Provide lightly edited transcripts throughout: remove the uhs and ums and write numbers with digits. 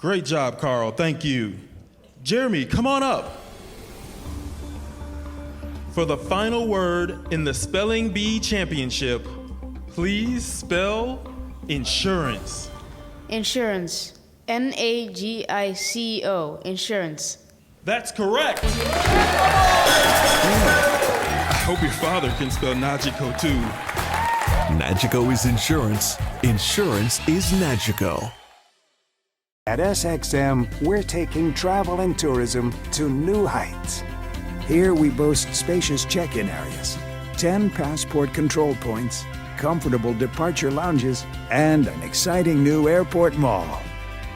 Great job, Carl. Thank you. Jeremy, come on up. For the final word in the Spelling Bee Championship, please spell insurance. Insurance. N-A-G-I-C-O. Insurance. That's correct. I hope your father can spell Najiko too. Najiko is insurance. Insurance is Najiko. At SXM, we're taking travel and tourism to new heights. Here we boast spacious check-in areas, 10 passport control points, comfortable departure lounges, and an exciting new airport mall.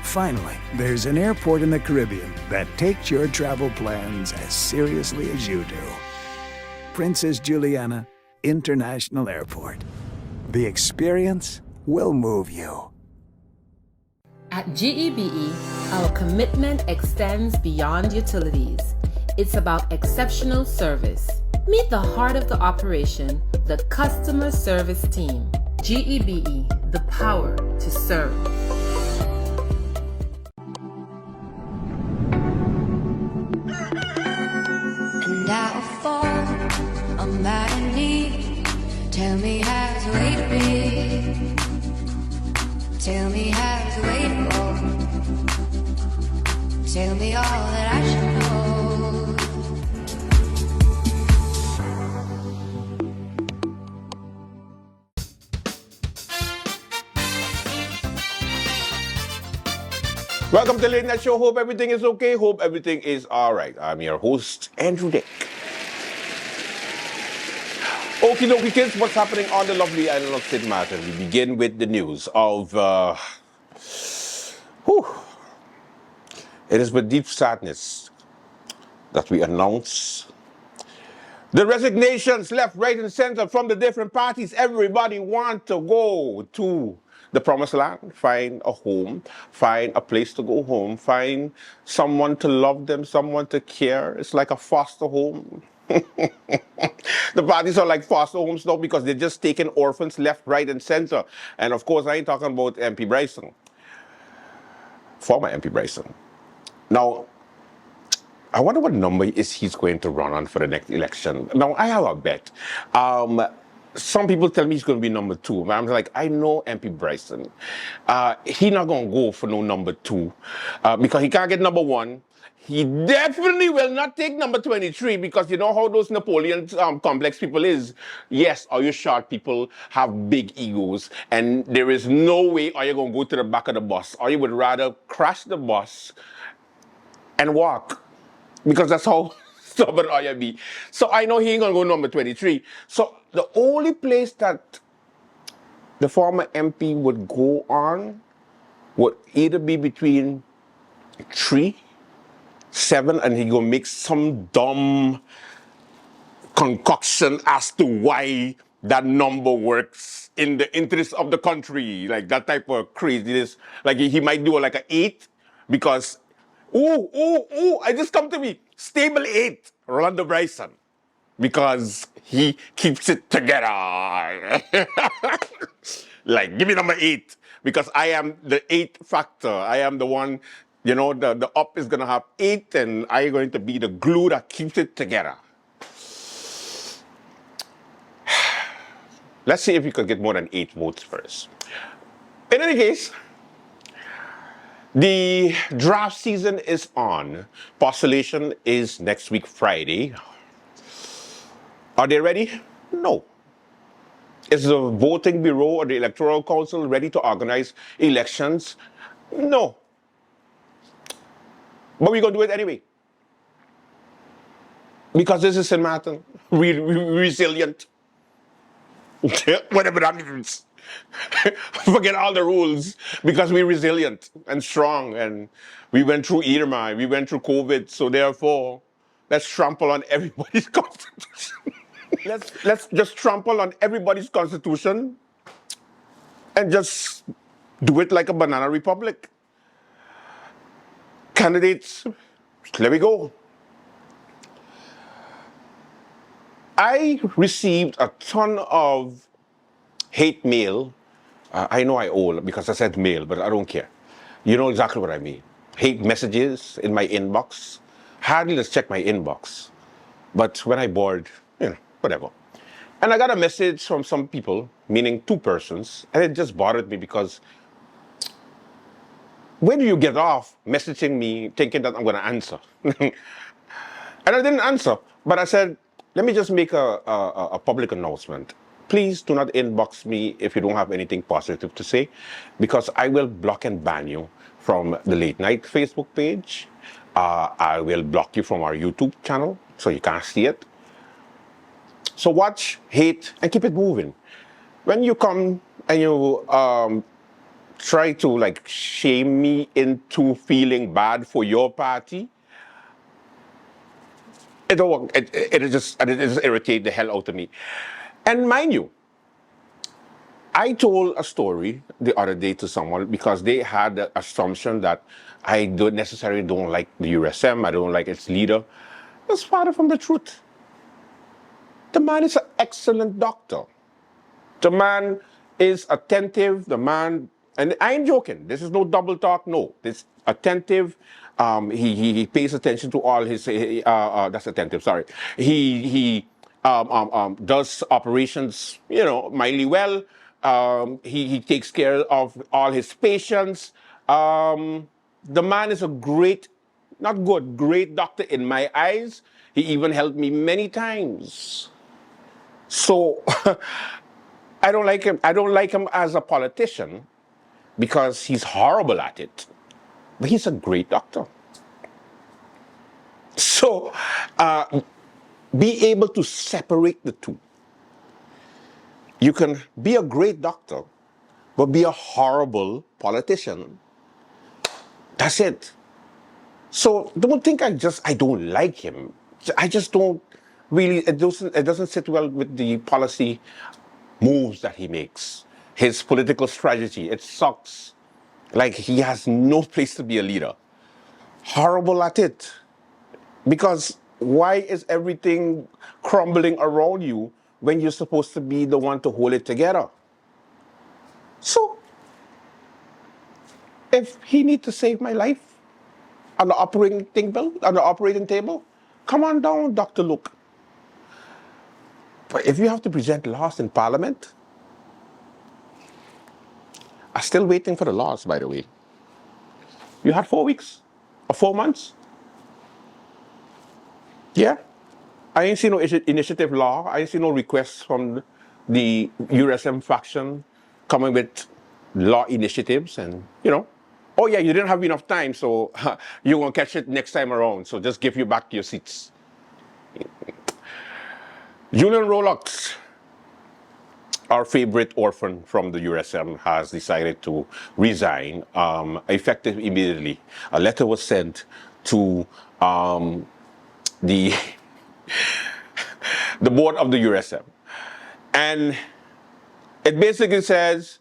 Finally, there's an airport in the Caribbean that takes your travel plans as seriously as you do. Princess Juliana International Airport. The experience will move you. At GEBE, our commitment extends beyond utilities. It's about exceptional service. Meet the heart of the operation, the customer service team. GEBE, the power to serve. And I fall on my knee. Tell me how to wait to be. Tell me how to wait for. Tell me all that I should know. Welcome to the Late Night Show. Hope everything is okay. Hope everything is all right. I'm your host, Andrew Dick. Okie dokie kids, what's happening on the lovely island of St. Martin? We begin with the news of, it is with deep sadness that we announce the resignations left, right, and center from the different parties. Everybody wants to go to the promised land, find a home, find a place to go home, find someone to love them, someone to care. It's like a foster home. The parties are like foster homes now because they're just taking orphans left, right, and center. And of course, I ain't talking about MP Bryson, former MP Bryson. Now, I wonder what number he's going to run on for the next election. Now, I have a bet. Some people tell me he's going to be number 2. But I'm like, I know MP Bryson. He's not going to go for no number 2 because he can't get number 1. He definitely will not take number 23 because you know how those Napoleon complex people is. Yes, all you short people have big egos and there is no way are you going to go to the back of the bus, or you would rather crash the bus and walk because that's how stubborn are you be. So I know he ain't going to go number 23. So the only place that the former MP would go on would either be between 3, 7, and he gonna make some dumb concoction as to why that number works in the interest of the country, like that type of craziness. Like he might do like an 8 because, I just come to me, stable 8, Rolando Bryson, because he keeps it together. Like, give me number 8 because I am the 8 factor. I am the one. You know, the up is going to have 8 and I'm going to be the glue that keeps it together. Let's see if we can get more than 8 votes first. In any case, the draft season is on. Postulation is next week, Friday. Are they ready? No. Is the voting bureau or the electoral council ready to organize elections? No. But we're going to do it anyway. Because this is St. Martin. We're resilient. Whatever that means. Forget all the rules. Because we're resilient and strong. And we went through Irma. We went through COVID. So therefore, let's trample on everybody's constitution. let's just trample on everybody's constitution. And just do it like a banana republic. Candidates, let me go. I received a ton of hate mail. I know I owe because I said mail, but I don't care. You know exactly what I mean. hate messages in my inbox. Hardly just check my inbox. But when I bored, whatever. And I got a message from some people, meaning two persons, and it just bothered me because when do you get off messaging me thinking that I'm going to answer? And I didn't answer, but I said, let me just make a public announcement. Please do not inbox me if you don't have anything positive to say, because I will block and ban you from the Late Night Facebook page. I will block you from our YouTube channel, so you can't see it. So watch, hate, and keep it moving. When you come and you try to like shame me into feeling bad for your party, it don't work. It just irritate the hell out of me. And mind you, I told a story the other day to someone because they had the assumption that I don't necessarily don't like the USM, I don't like its leader. That's far from the truth. The man is an excellent doctor. The man is attentive. The man, and I ain't joking. This is no double talk. No, it's attentive. He pays attention to all his. That's attentive. Sorry. He does operations, mildly well. He takes care of all his patients. The man is a great, not good, great doctor in my eyes. He even helped me many times. So I don't like him. I don't like him as a politician because he's horrible at it. But he's a great doctor. So be able to separate the two. You can be a great doctor, but be a horrible politician. That's it. So don't think I don't like him. I just don't really, it doesn't sit well with the policy moves that he makes. His political strategy, it sucks. Like he has no place to be a leader. Horrible at it. Because why is everything crumbling around you when you're supposed to be the one to hold it together? So, if he needs to save my life on the operating table, come on down, Dr. Luke. But if you have to present laws in Parliament, I'm still waiting for the laws, by the way. You had 4 weeks or 4 months? Yeah. I ain't seen no initiative law. I ain't seen no requests from the USM faction coming with law initiatives and, oh yeah, you didn't have enough time, so you're going to catch it next time around. So just give you back your seats. Julian Rolex, our favorite orphan from the USM, has decided to resign, effective immediately. A letter was sent to the board of the USM. And it basically says,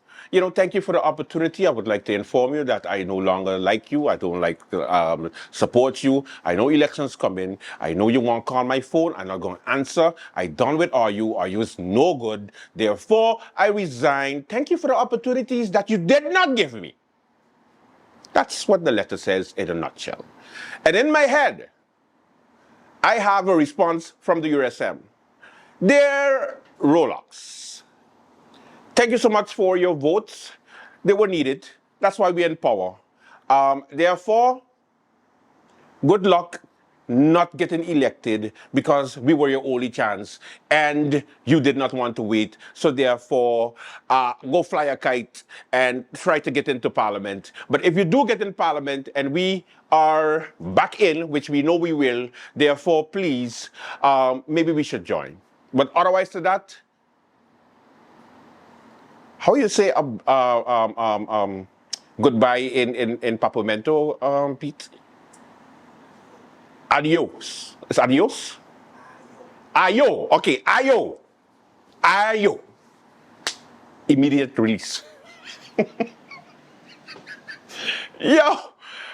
thank you for the opportunity. I would like to inform you that I no longer like you. I don't like to support you. I know elections come in. I know you won't call my phone. I'm not going to answer. I done with RU. RU is no good. Therefore, I resign. Thank you for the opportunities that you did not give me. That's what the letter says in a nutshell. And in my head, I have a response from the USM. Dear Rolex, thank you so much for your votes. They were needed. That's why we're in power. Therefore, good luck not getting elected because we were your only chance and you did not want to wait. So therefore, go fly a kite and try to get into Parliament. But if you do get in Parliament and we are back in, which we know we will, therefore, please, maybe we should join. But otherwise to that, how you say goodbye in Papamento, Pete? Adios. It's adios? Ayo. Okay, ayo. Ayo. Immediate release. Yo!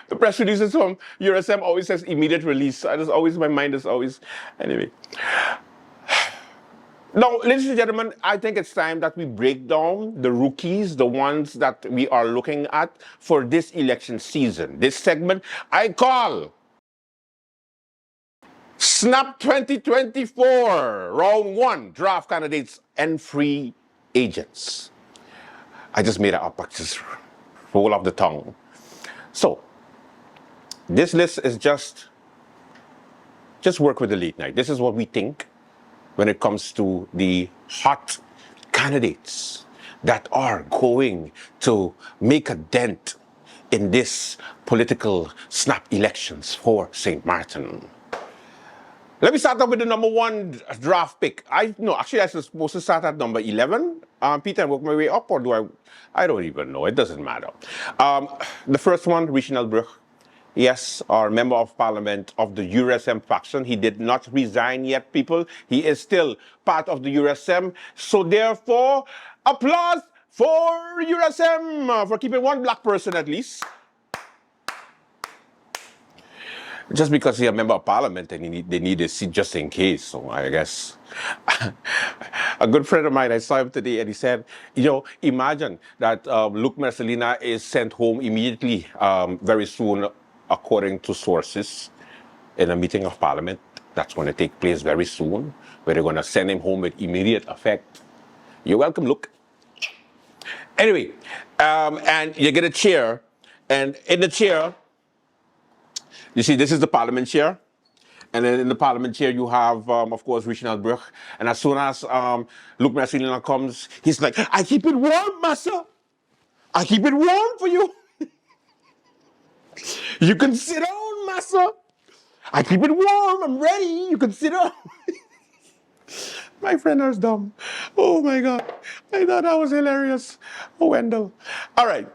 The press releases from USM always says immediate release. My mind is always, anyway. Now, ladies and gentlemen, I think it's time that we break down the rookies, the ones that we are looking at for this election season. This segment I call Snap 2024, Round 1, Draft Candidates and Free Agents. I just made it up, I just roll off the tongue. So, this list is just work with the late night. This is what we think when it comes to the hot candidates that are going to make a dent in this political snap elections for St. Martin. Let me start off with the number 1 draft pick. No, actually I was supposed to start at number 11, Peter, and work my way up, or I don't even know, it doesn't matter. The first one, Reginald Bruch. Yes, our member of parliament of the URSM faction. He did not resign yet, people. He is still part of the URSM. So therefore, applause for URSM for keeping one black person at least. Just because he's a member of parliament and they need a seat just in case. So I guess a good friend of mine, I saw him today and he said, imagine that Luke Marcelina is sent home immediately very soon, according to sources, in a meeting of parliament. That's going to take place very soon, where they're going to send him home with immediate effect. You're welcome, Luke. Anyway, and you get a chair, and in the chair, you see, this is the parliament chair. And then in the parliament chair, you have, of course, Reginald Bruch. And as soon as Luke Marcelina comes, he's like, I keep it warm, massa. I keep it warm for you. You can sit down, massa. I keep it warm. I'm ready. You can sit down. My friend was dumb. Oh, my God. I thought that was hilarious. Oh, Wendell. All right.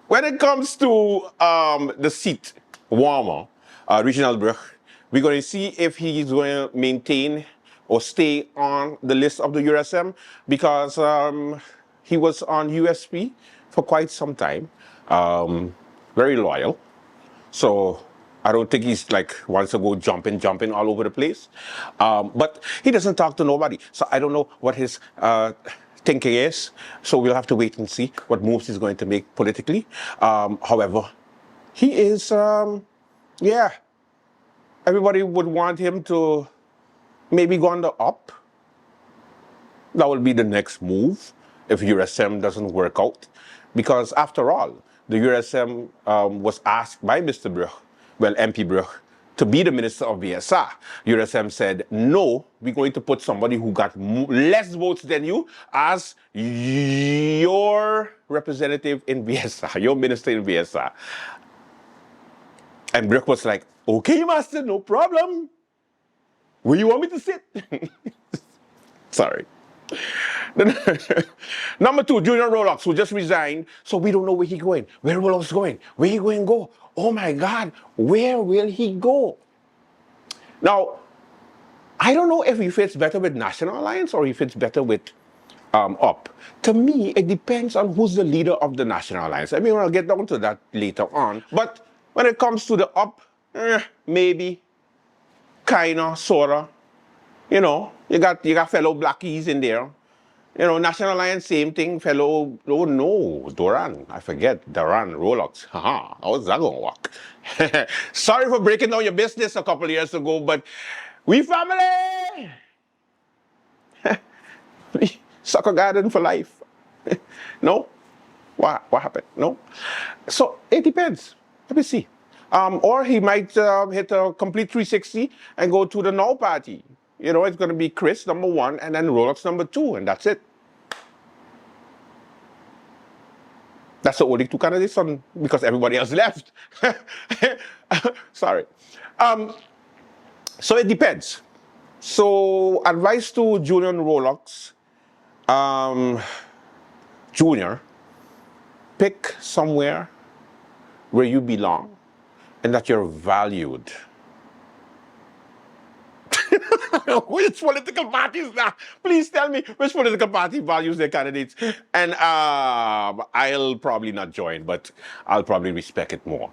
When it comes to the seat warmer, Reginald Bruch, we're going to see if he's going to maintain or stay on the list of the URSM, because he was on USP for quite some time, very loyal. So I don't think he's like wants to go jumping all over the place. But he doesn't talk to nobody. So I don't know what his thinking is. So we'll have to wait and see what moves he's going to make politically. However, he is, yeah, everybody would want him to maybe go on the up. That will be the next move if URSM doesn't work out. Because after all, the URSM was asked by Mr. Bruch, well, MP Bruch, to be the Minister of VSA. URSM said, no, we're going to put somebody who got less votes than you as your representative in VSA, your minister in VSA. And Bruch was like, okay, master, no problem. Where you want me to sit? Sorry. Number 2, Junior Rolex, who just resigned, so we don't know where he's going. Where Rolex going? Where he going to go? Oh my God, where will he go? Now, I don't know if he fits better with National Alliance or he fits better with UP. To me, it depends on who's the leader of the National Alliance. I mean, I'll get down to that later on. But when it comes to the UP, maybe, kinda, sorta. You know, you got fellow blackies in there. You know, National Alliance, same thing, fellow, oh no, Duran, I forget, Duran, Rolex. Haha, how's that gonna work? Sorry for breaking down your business a couple of years ago, but we family! Soccer garden for life. No? What happened? No? So, it depends. Let me see. Or he might hit a complete 360 and go to the Now Party. You know, it's going to be Chris, number 1, and then Rolex, number 2, and that's it. That's the only 2 candidates on, because everybody else left. Sorry. So it depends. So advice to Junior Rolex, Junior, pick somewhere where you belong and that you're valued. Which political parties now? Please tell me which political party values their candidates. And I'll probably not join, but I'll probably respect it more.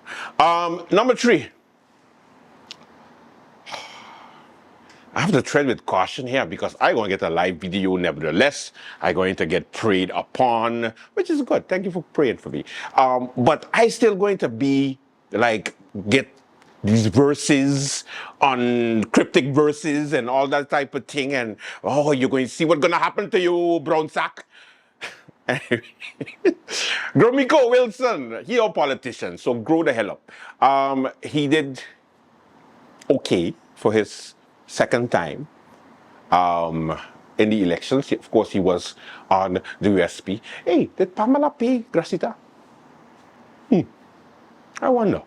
Number 3. I have to tread with caution here because I'm going to get a live video nevertheless. I'm going to get preyed upon, which is good. Thank you for praying for me. But I still going to be like, get these verses on cryptic verses and all that type of thing. And, oh, you're going to see what's going to happen to you, brown sack. Gromiko Wilson, he a politician, so grow the hell up. He did okay for his second time in the elections. Of course, he was on the USP. Hey, did Pamela pay Gracita? I wonder.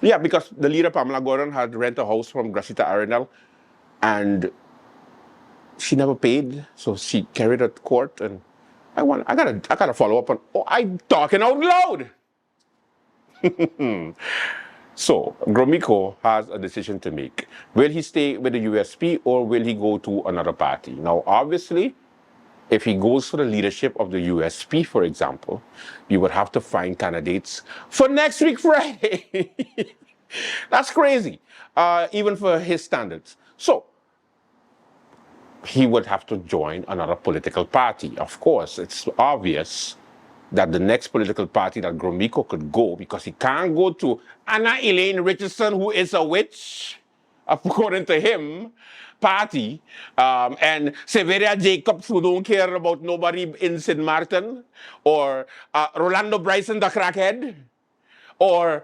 Yeah, because the leader, Pamela Gordon, had rent a house from Gracita Arenal, and she never paid, so she carried it to court, and I gotta follow up on, oh, I'm talking out loud. So, Gromiko has a decision to make. Will he stay with the USP or will he go to another party? Now, obviously, if he goes for the leadership of the USP, for example, you would have to find candidates for next week Friday. That's crazy, even for his standards. So, he would have to join another political party. Of course, it's obvious that the next political party that Gromiko could go, because he can't go to Anna Elaine Richardson, who is a witch, according to him, party, and Severia Jacobs, who don't care about nobody in St. Martin, or Rolando Bryson, the crackhead, or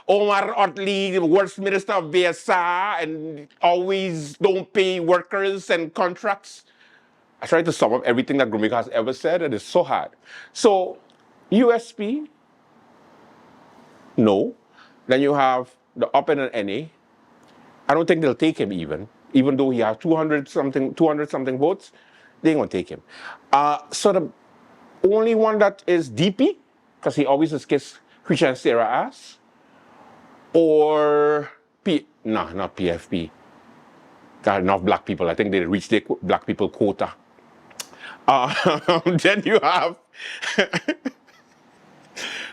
Omar Otley, the worst minister of BSA, and always don't pay workers and contracts. I tried to sum up everything that Gromiko has ever said, and it's so hard. So, USP, no. Then you have the up and an NA. I don't think they'll take him even though he has 200 something votes, they ain't gonna take him. So the only one that is DP, because he always has kissed Christian Sarah ass, or not PFP. Got enough black people. I think they reached their black people quota. Then you have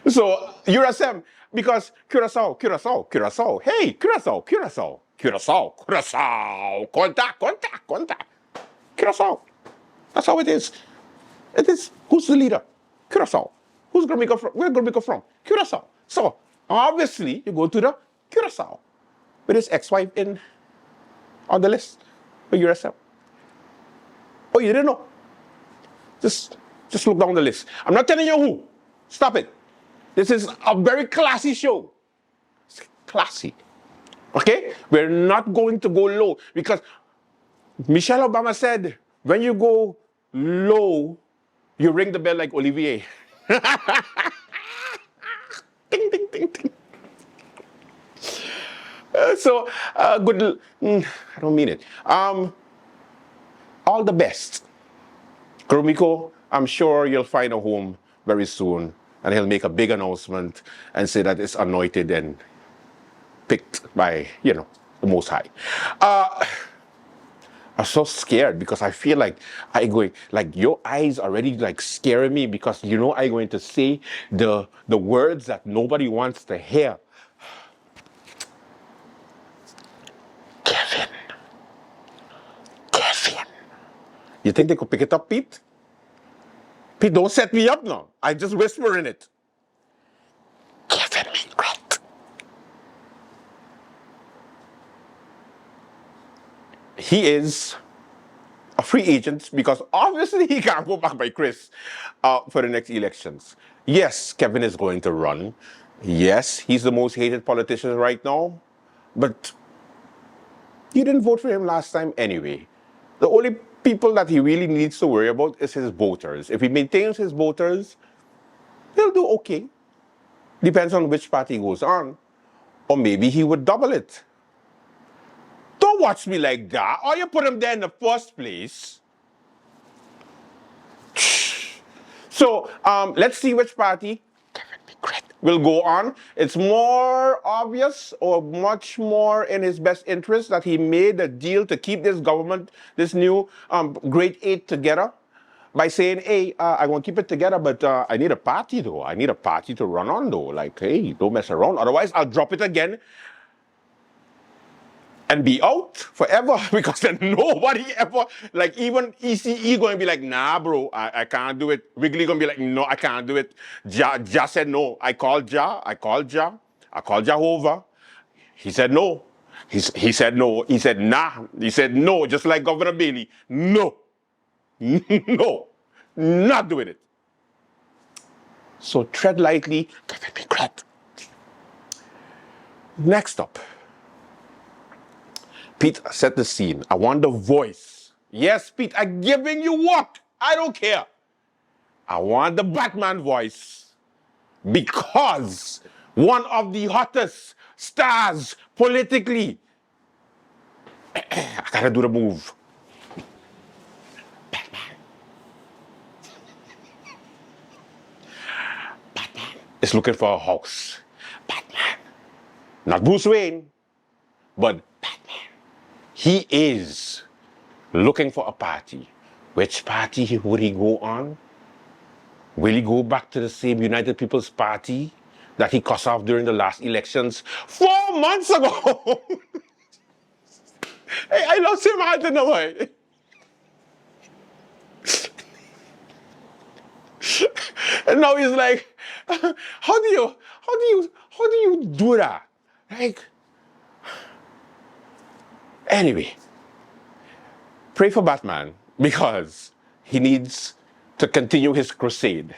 so USM, because Curacao, hey, Curacao, contact, Curacao. That's how it is. It is, who's the leader? Curacao. Who's Gromiko from? Where Gromiko from? Curacao. So obviously you go to the Curacao with his ex-wife on the list for USM. Oh, you didn't know? Just look down the list. I'm not telling you who. Stop it. This is a very classy show. It's classy. Okay? We're not going to go low because Michelle Obama said, when you go low, you ring the bell like Olivier. Ding, ding, ding, ding. So, good. I don't mean it. All the best. Gromiko, I'm sure you'll find a home very soon, and he'll make a big announcement and say that it's anointed and picked by, the Most High. I'm so scared because I feel like your eyes already like scaring me because I'm going to say the words that nobody wants to hear. Kevin. You think they could pick it up, Pete? Pete, don't set me up now. I just whisper in it. Kevin Mingret. He is a free agent because obviously he can't go back by Chris for the next elections. Yes, Kevin is going to run. Yes, he's the most hated politician right now. But you didn't vote for him last time anyway. The only people that he really needs to worry about is his voters. If he maintains his voters, he'll do okay. Depends on which party he goes on. Or maybe he would double it. Don't watch me like that. Or you put him there in the first place. So, let's see which party will go on. It's more obvious or much more in his best interest that he made a deal to keep this government, this new grade 8 together by saying, hey, I want to keep it together, but I need a party though. I need a party to run on though. Like, hey, don't mess around. Otherwise, I'll drop it again. and be out forever because then nobody ever, like even ECE going to be like, nah, bro, I can't do it. Wrigley going to be like, no, I can't do it. Ja said no. I called Jehovah. He said no. He said no. He said nah. He said no, just like Governor Bailey. No. No. Not doing it. So tread lightly, give it regret. Next up. Pete, set the scene. I want the voice. Yes, Pete, I'm giving you work. I don't care. I want the Batman voice because one of the hottest stars politically. I gotta do the move. Batman is looking for a house. Batman. Not Bruce Wayne, but Batman. He is looking for a party. Which party would he go on? Will he go back to the same United People's Party that he cussed off during the last elections 4 months ago? Hey, I lost him out in the way. And now he's like, how do you do that? Like, anyway, pray for Batman because he needs to continue his crusade.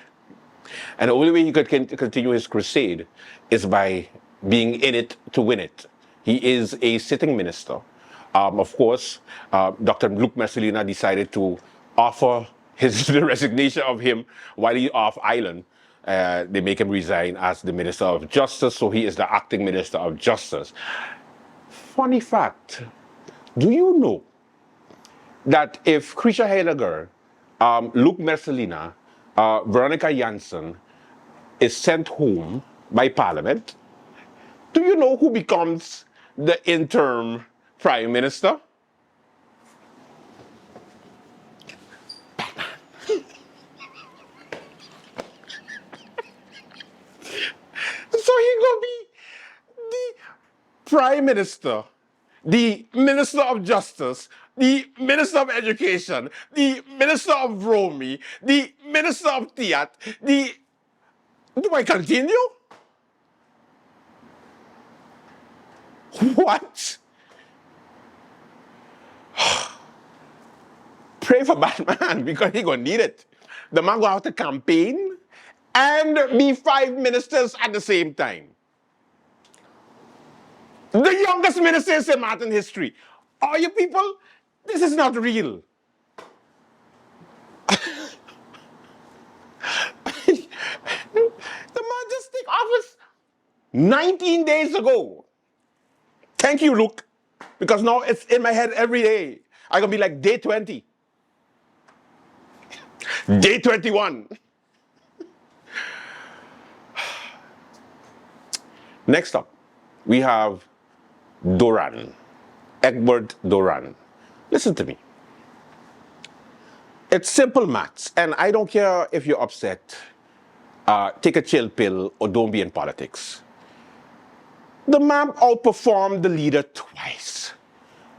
And the only way he could continue his crusade is by being in it to win it. He is a sitting minister. Of course, Dr. Luke Messalina decided to offer the resignation of him while he's off island. They make him resign as the Minister of Justice, so he is the acting Minister of Justice. Funny fact, do you know that if Krisha Heidegger, Luke Messalina, Veronica Janssen is sent home by Parliament, do you know who becomes the interim Prime Minister? So he gonna be the Prime Minister, the Minister of Justice, the Minister of Education, the Minister of Romy, the Minister of Theatre, the... Do I continue? What? Pray for Batman because he gonna need it. The man gonna have to campaign and be 5 ministers at the same time. The youngest minister in St. Martin history. Are you people? This is not real. The man just took office 19 days ago. Thank you, Luke. Because now it's in my head every day. I'm gonna be like day 20. Day 21. Next up, we have Doran. Egbert Doran. Listen to me. It's simple maths, and I don't care if you're upset. Take a chill pill or don't be in politics. The man outperformed the leader twice.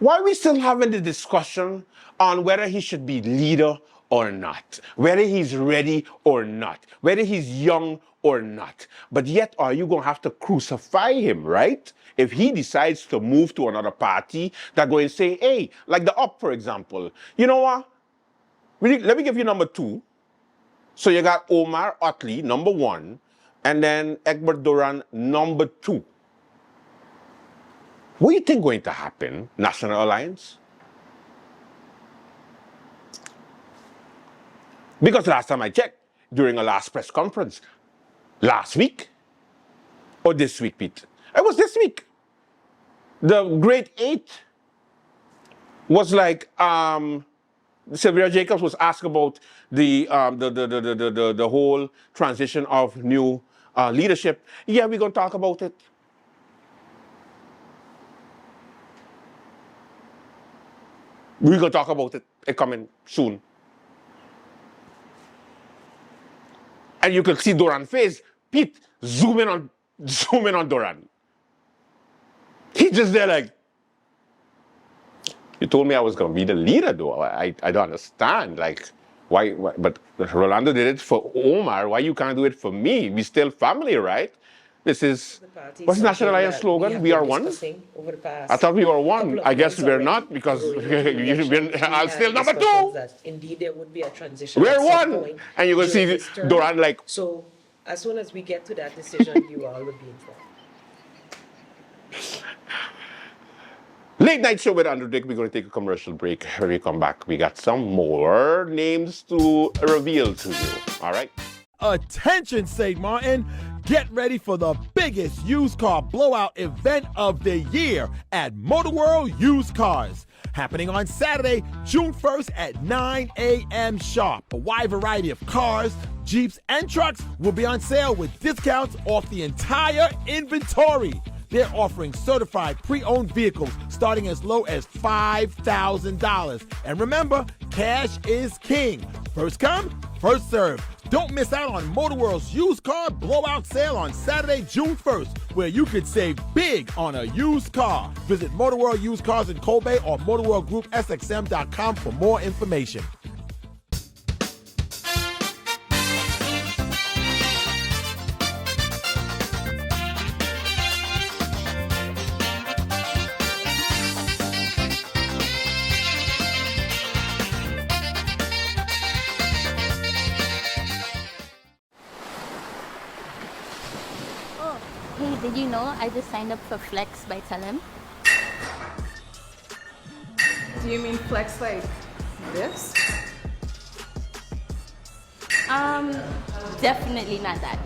Why are we still having the discussion on whether he should be leader or not, whether he's ready or not, whether he's young or not? But yet, are you going to have to crucify him, right? If he decides to move to another party, they're going to say, hey, like the UP, for example, you know what? Let me give you number 2. So you got Omar Otley, number 1, and then Egbert Doran, number 2. What do you think going to happen, National Alliance? Because last time I checked, during a last press conference, last week, or this week, Pete? It was this week. The Great 8 was like, Sylvia Jacobs was asked about the whole transition of new leadership. Yeah, we're going to talk about it. We're going to talk about it. It's coming soon. And you can see Doran's face. Pete, zoom in on Doran. He's just there like, You told me I was going to be the leader, though. I don't understand. Like, why? But Rolando did it for Omar. Why you can't do it for me? We still family, right? This is, what's the National Alliance slogan? We are one? Over the I past thought we were one. couple of I guess months we're already, not because going into elections, I'm we still had number discussions two. that indeed there would be a transition We're at some one. point And you're going to during see this term. Doran like, So as soon as we get to that decision, you all will be informed. Late night show with Andrew Dick. We're going to take a commercial break. When we come back, we got some more names to reveal to you. All right? Attention, St. Martin. Get ready for the biggest used car blowout event of the year at Motor World Used Cars. Happening on Saturday, June 1st at 9 a.m. sharp. A wide variety of cars, Jeeps, and trucks will be on sale with discounts off the entire inventory. They're offering certified pre-owned vehicles starting as low as $5,000. And remember, cash is king. First come, first serve. Don't miss out on Motor World's used car blowout sale on Saturday, June 1st, where you could save big on a used car. Visit Motor World Used Cars in Kobe or MotorWorldGroupSXM.com for more information. Hey, did you know I just signed up for Flex by Telem? Do you mean flex like this? Definitely not that.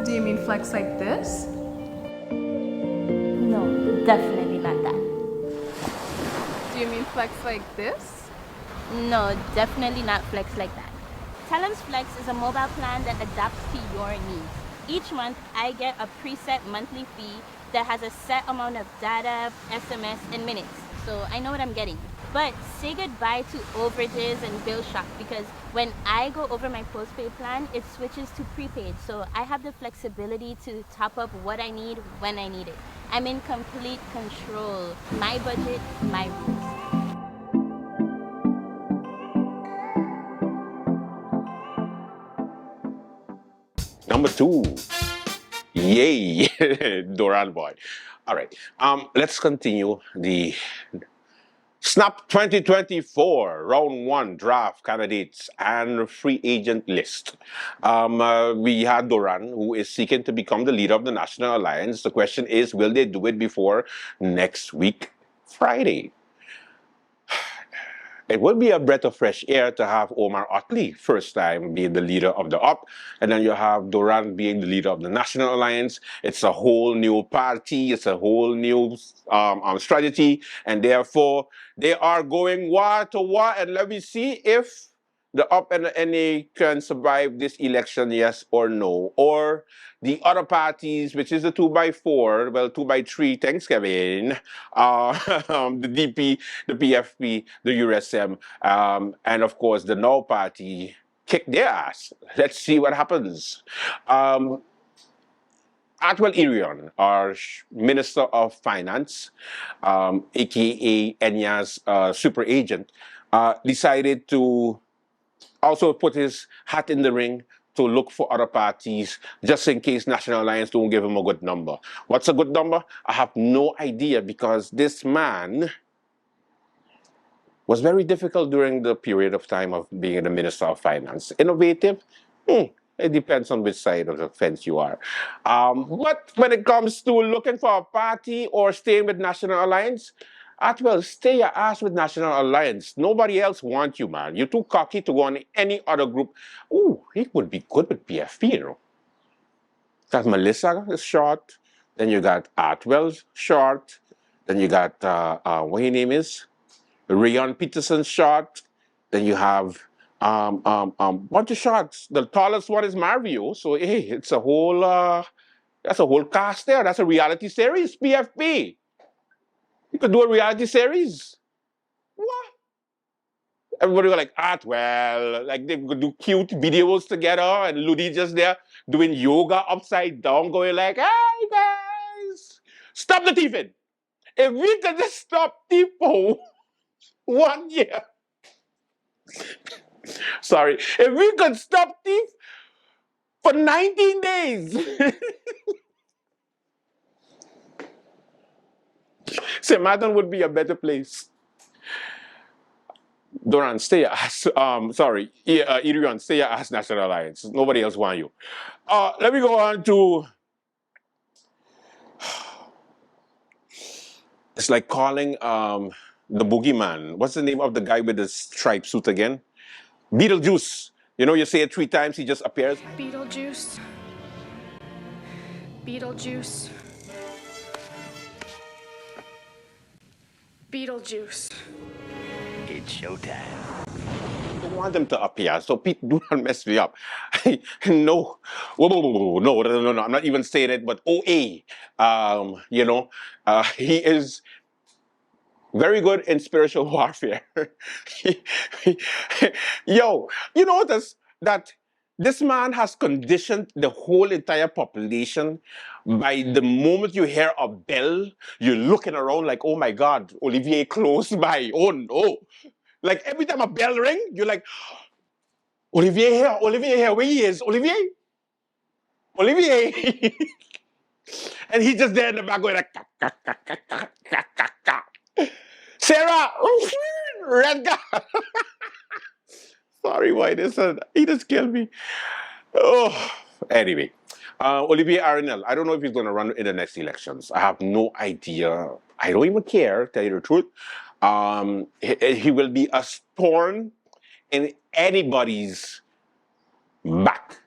Do you mean flex like this? No, definitely not that. Do you mean flex like this? No, definitely not Flex like that. Telem's Flex is a mobile plan that adapts to your needs. Each month, I get a preset monthly fee that has a set amount of data, SMS, and minutes. So I know what I'm getting. But say goodbye to overages and bill shock because when I go over my postpaid plan, it switches to prepaid. So I have the flexibility to top up what I need when I need it. I'm in complete control. My budget, my rules. number two. Yay, Doran boy. All right, let's continue the Snap 2024 Round 1 Draft Candidates and Free Agent List. We had Doran, who is seeking to become the leader of the National Alliance. The question is, will they do it before next week, Friday? It would be a breath of fresh air to have Omar Otley first time being the leader of the UP, and then you have Doran being the leader of the National Alliance. It's a whole new party, it's a whole new strategy, and therefore they are going war to war, and let me see if the UP and the NA can survive this election, yes or no, or the other parties, which is the 2x4, well, 2x3, thanks Kevin, the DP, the PFP, the USM, and of course the No party, kick their ass. Let's see what happens. Atwell Irion, our Minister of Finance, aka Enya's super agent, decided to also put his hat in the ring to look for other parties just in case National Alliance don't give him a good number. What's a good number? I have no idea because this man was very difficult during the period of time of being the Minister of Finance. Innovative? It depends on which side of the fence you are. But when it comes to looking for a party or staying with National Alliance, Atwell, stay your ass with National Alliance. Nobody else wants you, man. You're too cocky to go on any other group. Ooh, he would be good with PFP, you know. Because Melissa is short. Then you got Atwell's short. Then you got, what his name is? Rayon Peterson short. Then you have bunch of shots. The tallest one is Marvio. So, hey, it's a whole, that's a whole cast there. That's a reality series, PFP. You could do a reality series. What? Everybody was like, well, like they could do cute videos together and Ludi just there doing yoga upside down, going like, hey guys. Stop the thieving. If we could just stop thief for 1 year. Sorry. If we could stop thief for 19 days. St. Martin would be a better place. Doran, stay as, Irion, stay as National Alliance. Nobody else want you. Let me go on to, it's like calling the boogeyman. What's the name of the guy with the striped suit again? Beetlejuice. You know, you say it 3 times, he just appears. Beetlejuice. Beetlejuice. Beetlejuice. It's showtime. I don't want them to appear, so Pete, do not mess me up. No. No, I'm not even saying it, but OA. He is very good in spiritual warfare. Yo, you notice that this man has conditioned the whole entire population. By the moment you hear a bell, you're looking around like, oh my God, Olivier close by. Oh no. Like every time a bell ring, you're like, Olivier here, where he is? Olivier? And he's just there in the back going like, Sarah, red guy. Sorry, why this? He just killed me. Oh, anyway. Olivier Arenal, I don't know if he's going to run in the next elections. I have no idea. I don't even care, tell you the truth. He will be a thorn in anybody's back.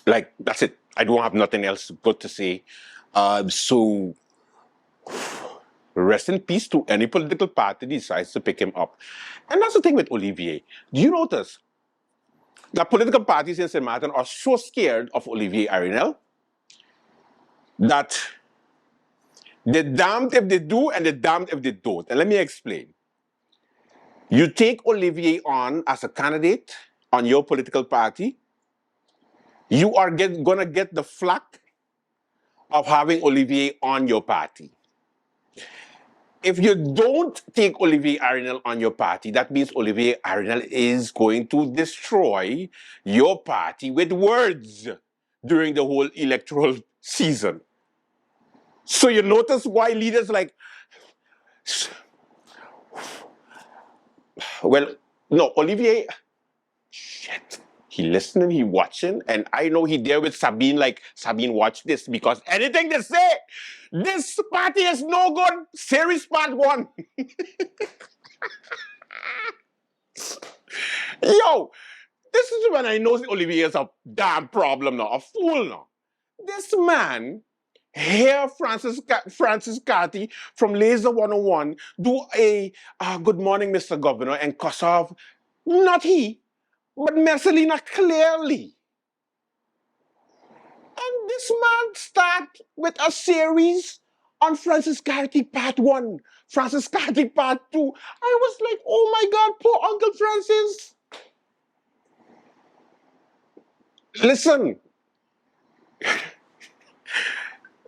Like, that's it. I don't have nothing else good to say. So, rest in peace to any political party decides to pick him up. And that's the thing with Olivier. Do you notice that political parties in St. Martin are so scared of Olivier Arenal that they're damned if they do and they're damned if they don't. And let me explain. You take Olivier on as a candidate on your political party, you are gonna get the flack of having Olivier on your party. If you don't take Olivier Arenal on your party, that means Olivier Arenal is going to destroy your party with words during the whole electoral season. So you notice why leaders like, well, no, Olivier, shit. He listening, he watching, and I know he there with Sabine, like, Sabine, watch this, because anything they say, this party is no good. Series part 1. Yo, this is when I know Olivier is a damn problem now, a fool now. This man, hear Francis Carty from Laser 101 do a good morning, Mr. Governor, and cuss off, not he, but Messalina clearly. And this man start with a series on Francis Carty Part 1, Francis Carty Part 2. I was like, oh my God, poor Uncle Francis. Listen.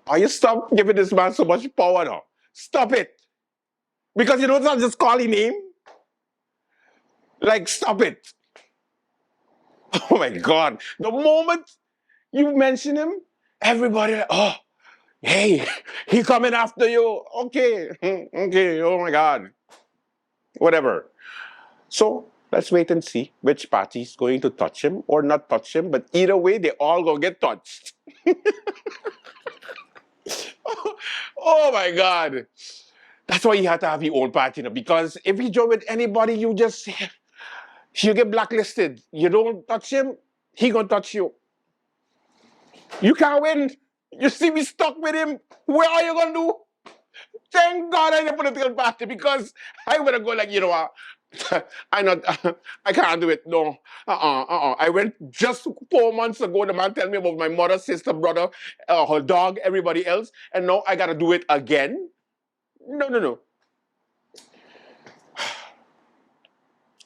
Are you stop giving this man so much power now? Stop it. Because you don't just call him name. Like, stop it. Oh my God. The moment you mention him, everybody, oh, hey, he coming after you. Okay, okay, oh my God. Whatever. So, let's wait and see which party is going to touch him or not touch him. But either way, they all gonna get touched. Oh my God. That's why you have to have your own party now. Because if you join with anybody, you get blacklisted. You don't touch him, he gonna touch you. You can't win. You see me stuck with him. What are you gonna do? Thank God I'm in a political party, because I would have go like, you know what? I can't do it. No. I went just 4 months ago. The man tell me about my mother, sister, brother, her dog, everybody else. And now I gotta do it again? No.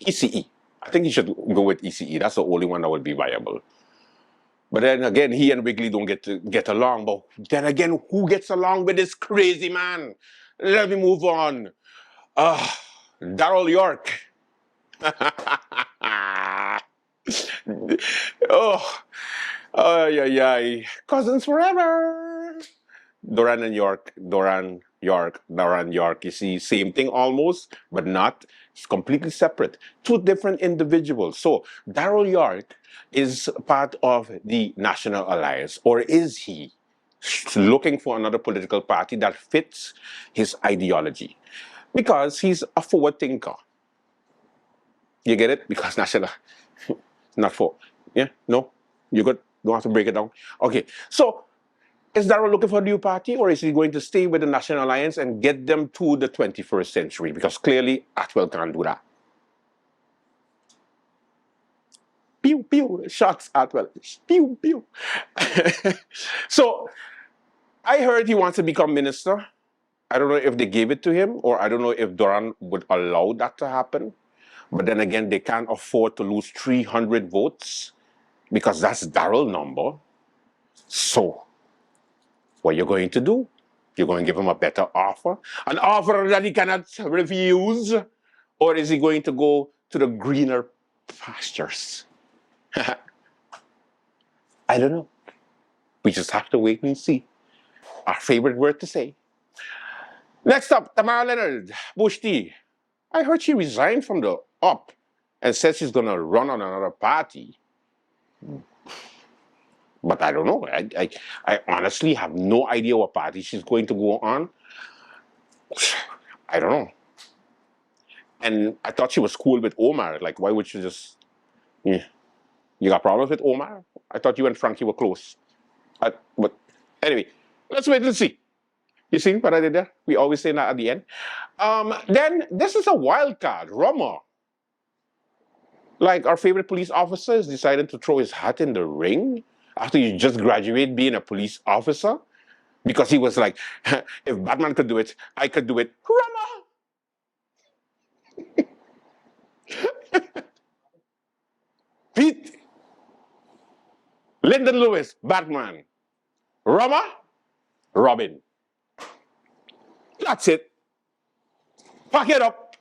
ECE. I think you should go with ECE. That's the only one that would be viable. But then again, he and Wiggly don't get along. But then again, who gets along with this crazy man? Let me move on. Darrell York. Oh, yeah. Cousins forever. Doran York. You see, same thing almost, but not. It's completely separate. Two different individuals. So Darrell York is part of the National Alliance, or is he looking for another political party that fits his ideology? Because he's a forward thinker. You get it? Because National, not for. Yeah? No? You good? Don't have to break it down. Okay. So is Darrell looking for a new party, or is he going to stay with the National Alliance and get them to the 21st century? Because clearly Atwell can't do that. Pew, pew, shots Atwell. Pew, pew. So I heard he wants to become minister. I don't know if they gave it to him, or I don't know if Doran would allow that to happen. But then again, they can't afford to lose 300 votes because that's Darrell's number. So what you're going to do? You're going to give him a better offer? An offer that he cannot refuse? Or is he going to go to the greener pastures? I don't know. We just have to wait and see. Our favorite word to say. Next up, Tamara Leonard, Bush T. I heard she resigned from the UP and said she's going to run on another party. But I don't know. I honestly have no idea what party she's going to go on. I don't know. And I thought she was cool with Omar. Like, why would you just... Yeah. You got problems with Omar? I thought you and Frankie were close. But anyway, let's wait and see. You see what I did there? We always say that at the end. Then, this is a wild card. Roma. Like, our favorite police officer is deciding to throw his hat in the ring after you just graduate being a police officer, because he was like, if Batman could do it, I could do it. Rama! Pete. Lyndon Lewis, Batman. Rama, Robin. That's it. Pack it up.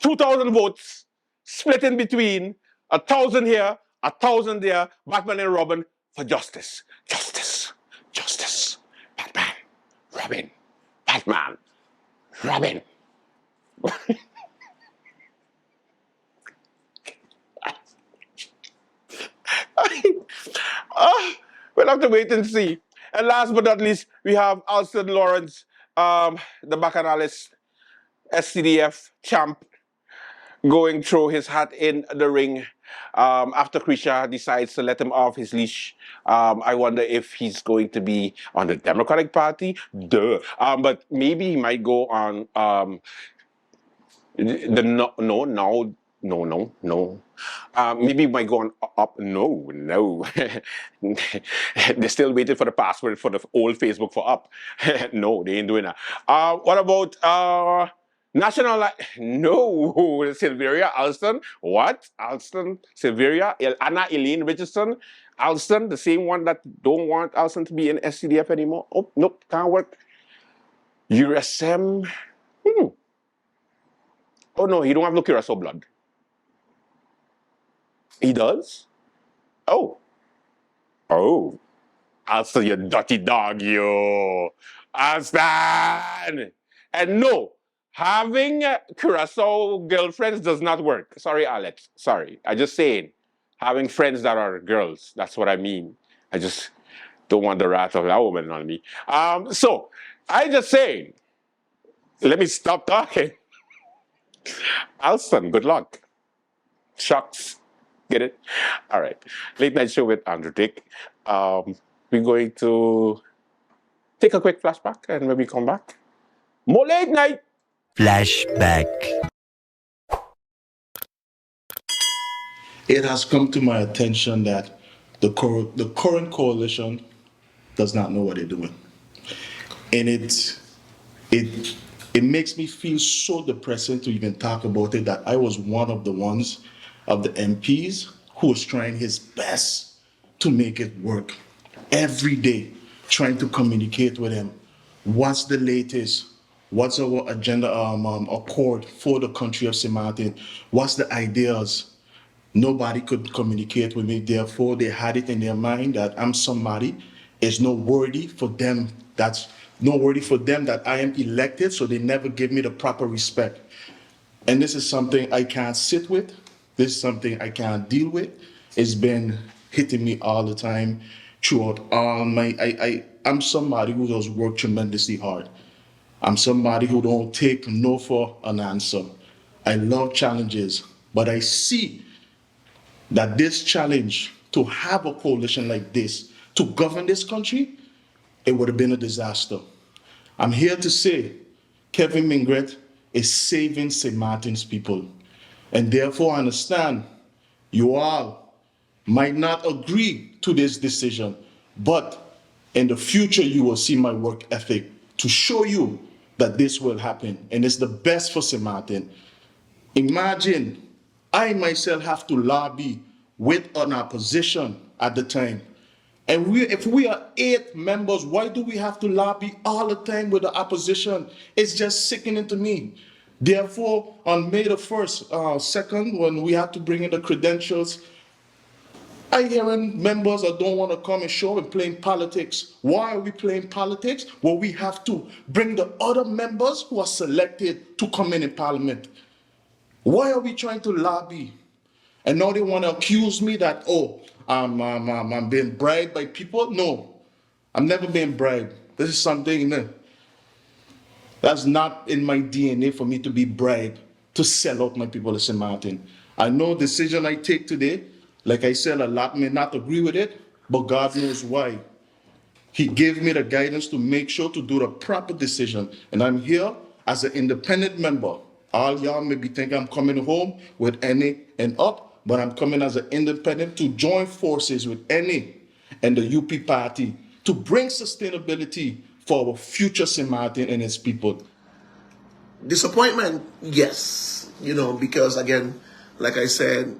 2,000 votes, split in between, 1,000 here, 1,000 there, Batman and Robin for justice. Justice. Justice. Batman. Robin. Batman. Robin. We'll have to wait and see. And last but not least, we have Alston Lawrence, the Bacchanalist SCDF champ, going through his hat in the ring after Krisha decides to let him off his leash. I wonder if he's going to be on the Democratic Party. Duh. But maybe he might go on no. Maybe he might go on up. No. They're still waiting for the password for the old Facebook for up. No, they ain't doing that. What about National? No, Silveria Alston. What? Alston, Silveria, Anna Elaine Richardson. Alston, the same one that don't want Alston to be in SCDF anymore. Oh, nope, can't work. USM. Oh no, he don't have no Curacao blood. He does? Oh. Alston, you dirty dog, you. Alston! And no, having Curacao girlfriends does not work. Sorry, Alex. Sorry. I just saying. Having friends that are girls. That's what I mean. I just don't want the wrath of that woman on me. So, I just saying. Let me stop talking. Alston, good luck. Shucks. Get it? All right. Late Night Show with Andrew Dick. We're going to take a quick flashback, and when we come back, more late night. Flashback. It has come to my attention that the current coalition does not know what they're doing. And it makes me feel so depressing to even talk about it, that I was one of the ones of the MPs who was trying his best to make it work. Every day, trying to communicate with them. What's the latest? What's our agenda accord for the country of St. Martin? What's the ideas? Nobody could communicate with me. Therefore, they had it in their mind that I'm somebody. It's not worthy for them. That's not worthy for them that I am elected. So they never give me the proper respect. And this is something I can't sit with. This is something I can't deal with. It's been hitting me all the time throughout all my. I'm somebody who does work tremendously hard. I'm somebody who don't take no for an answer. I love challenges, but I see that this challenge to have a coalition like this, to govern this country, it would have been a disaster. I'm here to say Kevin Mingret is saving St. Martin's people. And therefore I understand you all might not agree to this decision, but in the future you will see my work ethic to show you that this will happen. And it's the best for St. Martin. Imagine I myself have to lobby with an opposition at the time. And if we are 8 members, why do we have to lobby all the time with the opposition? It's just sickening to me. Therefore, on May the 1st, 2nd, when we had to bring in the credentials, I hearing members that don't want to come and show and playing politics. Why are we playing politics? Well, we have to bring the other members who are selected to come in Parliament. Why are we trying to lobby? And now they want to accuse me that, oh, I'm being bribed by people. No, I'm never being bribed. This is something that's not in my DNA for me to be bribed to sell out my people of St. Martin. I know the decision I take today, like I said, a lot may not agree with it, but God knows why. He gave me the guidance to make sure to do the proper decision. And I'm here as an independent member. All y'all may be thinking I'm coming home with NA and up, but I'm coming as an independent to join forces with NA and the UP party to bring sustainability for our future St. Martin and its people. Disappointment, yes, because again, like I said,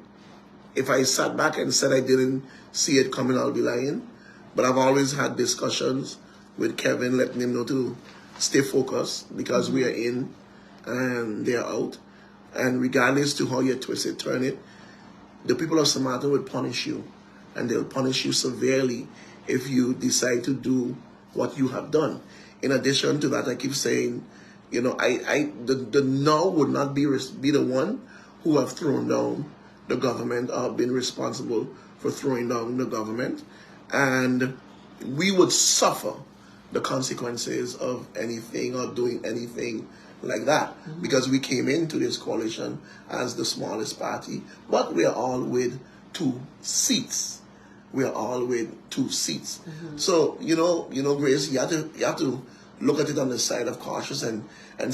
if I sat back and said I didn't see it coming, I'll be lying. But I've always had discussions with Kevin, letting him know to stay focused because we are in and they're out. And regardless to how you twist it, turn it, the people of St. Martin will punish you. And they'll punish you severely if you decide to do what you have done. In addition to that, I keep saying, the no would not be the one who have thrown down the government or been responsible for throwing down the government. And we would suffer the consequences of anything or doing anything like that because we came into this coalition as the smallest party, but we are all with 2 seats. We are all with 2 seats. So, Grace, you have to look at it on the side of cautious and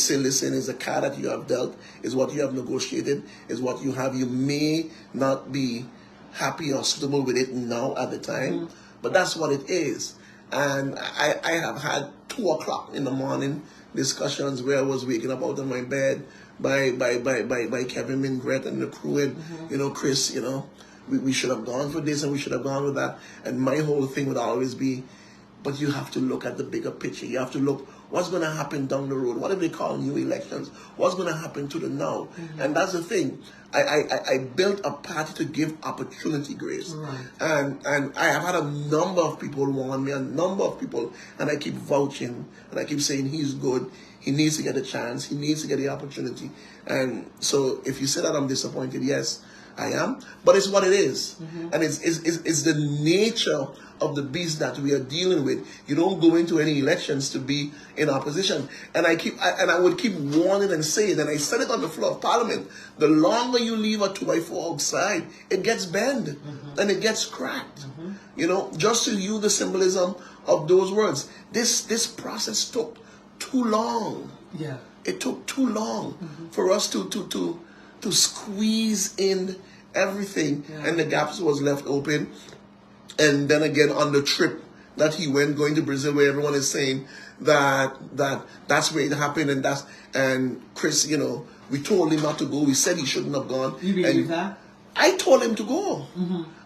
say, listen, is the card that you have dealt, is what you have negotiated, is what you have. You may not be happy or suitable with it now at the time, but that's what it is. And I have had 2 o'clock in the morning discussions where I was waking up out of my bed by Kevin Mingret and the crew and, Chris, we should have gone for this and we should have gone with that. And my whole thing would always be, but you have to look at the bigger picture. You have to look what's going to happen down the road. What if they call new elections? What's going to happen to the now? And that's the thing. I built a party to give opportunity, Grace. And I have had a number of people warn me, a number of people, and I keep vouching, and I keep saying he's good. He needs to get a chance. He needs to get the opportunity. And so if you say that I'm disappointed, yes, I am. But it's what it is. And it's the nature of the beast that we are dealing with. You don't go into any elections to be in opposition. And I would keep warning and saying, and I said it on the floor of Parliament, the longer you leave a 2x4 outside, it gets bent and it gets cracked. Just to use the symbolism of those words. This process took too long. Yeah. It took too long for us to squeeze in everything, and the gaps was left open. And then again on the trip that he went going to Brazil, where everyone is saying that's where it happened, and Chris, we told him not to go. We said he shouldn't have gone. You believe that? I told him to go.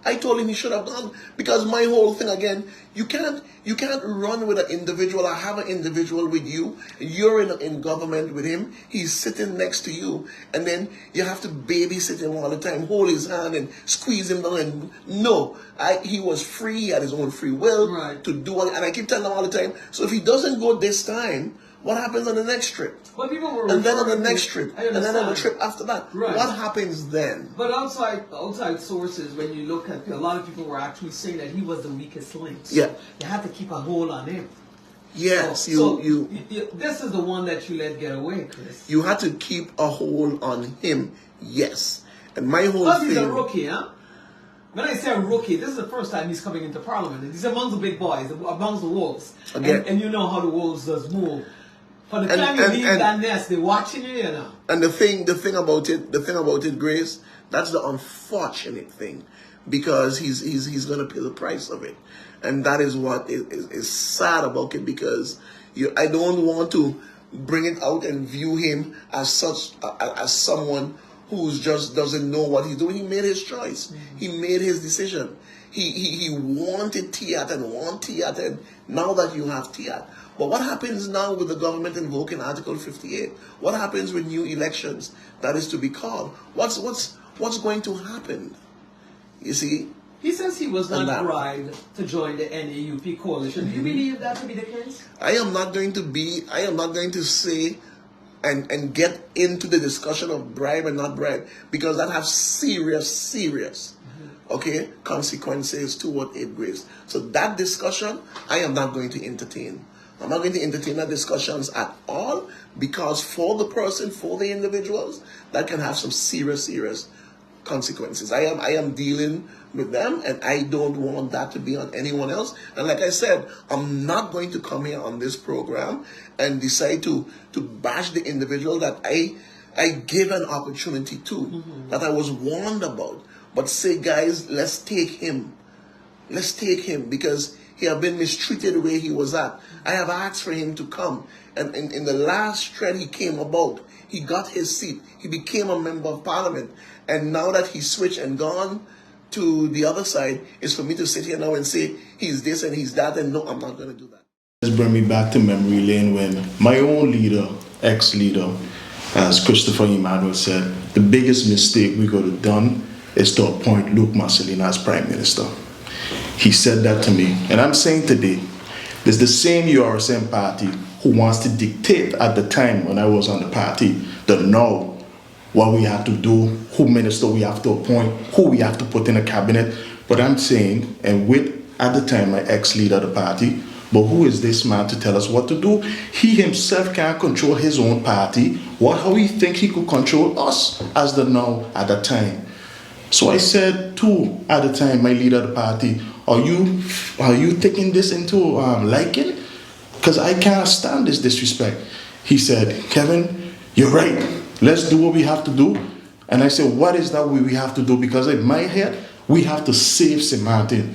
I told him he should have gone, because my whole thing again, you can't run with an individual or have an individual with you. You're in government with him. He's sitting next to you, and then you have to babysit him all the time, hold his hand and squeeze him down. And no, he was free. He had his own free will to do it. And I keep telling him all the time. So if he doesn't go this time, what happens on the next trip? But people were and then on the next trip, and then on the trip after that. Right. What happens then? But outside sources, when you look at, a lot of people were actually saying that he was the weakest link. So Yeah. you had to keep a hold on him. Yes, you. This is the one that you let get away, Chris. You had to keep a hold on him. Yes, and my whole Plus, thing. he's a rookie, huh? When I say a rookie, this is the first time he's coming into Parliament. And he's amongst the big boys, amongst the wolves. Again. And you know how the wolves does move. For the time you leave that nest, they're watching you, you know. And the thing about it, Grace, that's the unfortunate thing, because he's gonna pay the price of it, and that is what is sad about it, because I don't want to bring it out and view him as someone who's just doesn't know what he's doing. He made his choice. Mm-hmm. He made his decision. He wanted Tiat and want Tiat, and now that you have Tiat. But what happens now with the government invoking Article 58? What happens with new elections that is to be called? What's going to happen? You see? He says he was not bribed to join the NAUP coalition. Do you believe that to be the case? I am not going to say and get into the discussion of bribe and not bribe, because that has serious consequences to what it brings. So that discussion, I am not going to entertain. I'm not going to entertain that discussions at all, because for the person, for the individuals, that can have some serious consequences. I am dealing with them, and I don't want that to be on anyone else. And like I said, I'm not going to come here on this program and decide to bash the individual that I give an opportunity to, that I was warned about. But say, guys, let's take him. Let's take him, because he have been mistreated the way he was at. I have asked for him to come. And in the last thread he came about, he got his seat. He became a member of parliament. And now that he switched and gone to the other side, it's for me to sit here now and say he's this and he's that. And no, I'm not going to do that. Let's bring me back to memory lane when my own leader, ex-leader, as Christopher Emmanuel said, the biggest mistake we could have done is to appoint Luke Marcelino as Prime Minister. He said that to me. And I'm saying today, there's the same URSM party who wants to dictate at the time when I was on the party, that know what we have to do, who minister we have to appoint, who we have to put in a cabinet. But I'm saying, and with, at the time, my ex-leader of the party, but who is this man to tell us what to do? He himself can't control his own party. How he think he could control us as the now at the time? So I said to, at the time, my leader of the party, are you taking this into liking? Because I can't stand this disrespect. He said, Kevin, you're right. Let's do what we have to do. And I said, what is that we have to do? Because in my head, we have to save St. Martin.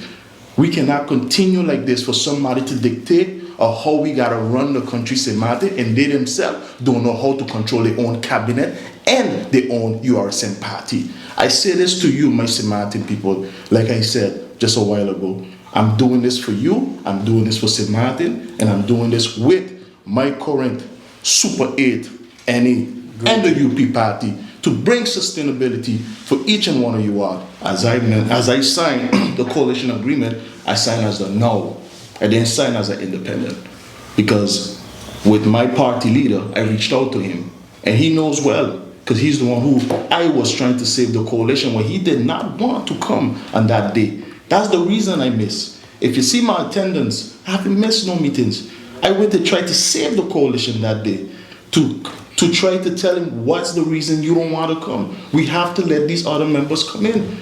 We cannot continue like this for somebody to dictate how we got to run the country, St. Martin, and they themselves don't know how to control their own cabinet and their own URSM party. I say this to you, my St. Martin people, like I said just a while ago. I'm doing this for you, I'm doing this for St. Martin, and I'm doing this with my current Super 8 and the UP party to bring sustainability for each and one of you all. As I sign the coalition agreement, I sign as the now. I didn't sign as an independent, because with my party leader, I reached out to him, and he knows well, because he's the one who I was trying to save the coalition when he did not want to come on that day. That's the reason I miss. If you see my attendance, I haven't missed no meetings. I went to try to save the coalition that day, to try to tell him what's the reason you don't want to come. We have to let these other members come in.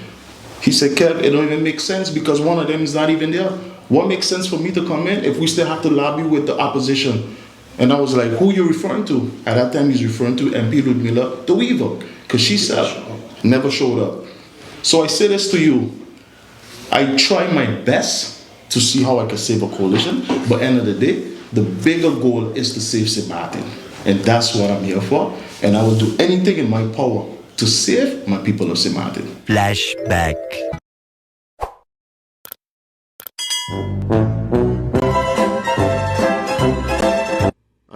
He said, Kev, it don't even make sense because one of them is not even there. What makes sense for me to come in if we still have to lobby with the opposition? And I was like, who are you referring to? At that time, he's referring to MP Ludmilla the Weaver, because she said never showed up. So I say this to you. I try my best to see how I can save a coalition, but end of the day, the bigger goal is to save St. Martin. And that's what I'm here for. And I will do anything in my power to save my people of St. Martin. Flashback. I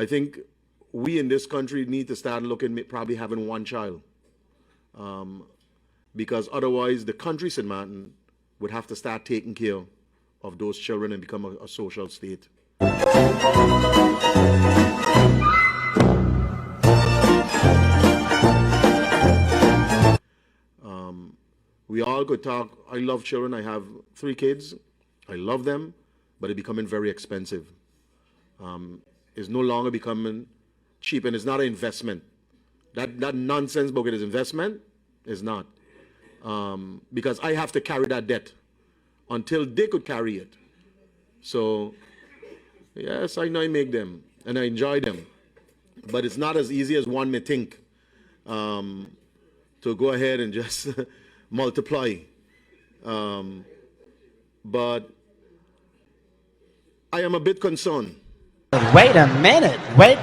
think we in this country need to start looking at probably having one child. Because otherwise the country, St. Martin, would have to start taking care of those children and become a social state. We all could talk. I love children. I have 3 kids. I love them, but it's becoming very expensive. It's no longer becoming cheap, and it's not an investment. That nonsense about it is investment is not. Because I have to carry that debt until they could carry it. So, yes, I know I make them, and I enjoy them. But it's not as easy as one may think to go ahead and just multiply. But I am a bit concerned. Wait a minute. Wait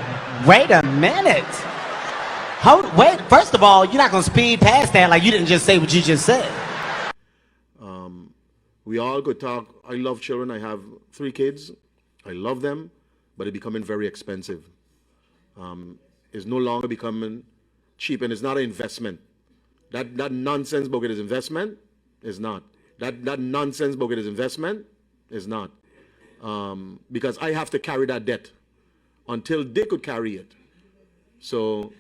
a minute. Wait, first of all, you're not going to speed past that like you didn't just say what you just said. We all could talk. I love children. I have 3 kids. I love them, but it's becoming very expensive. It's no longer becoming cheap, and it's not an investment. That nonsense about it is investment is not. That nonsense about it is investment is not. Because I have to carry that debt until they could carry it. So,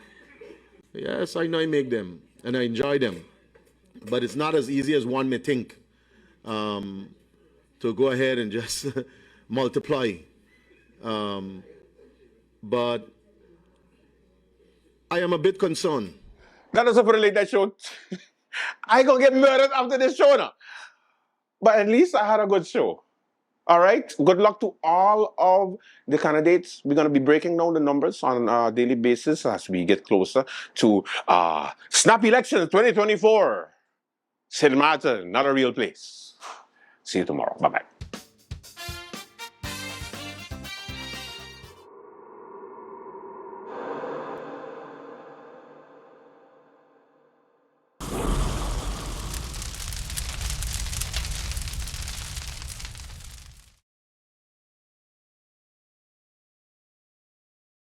yes, I know I make them, and I enjoy them. But it's not as easy as one may think to go ahead and just multiply. But I am a bit concerned. That is a for the late night show. I gonna get murdered after this show now. But at least I had a good show. All right. Good luck to all of the candidates. We're going to be breaking down the numbers on a daily basis as we get closer to snap elections 2024. St. Martin, not a real place. See you tomorrow. Bye-bye.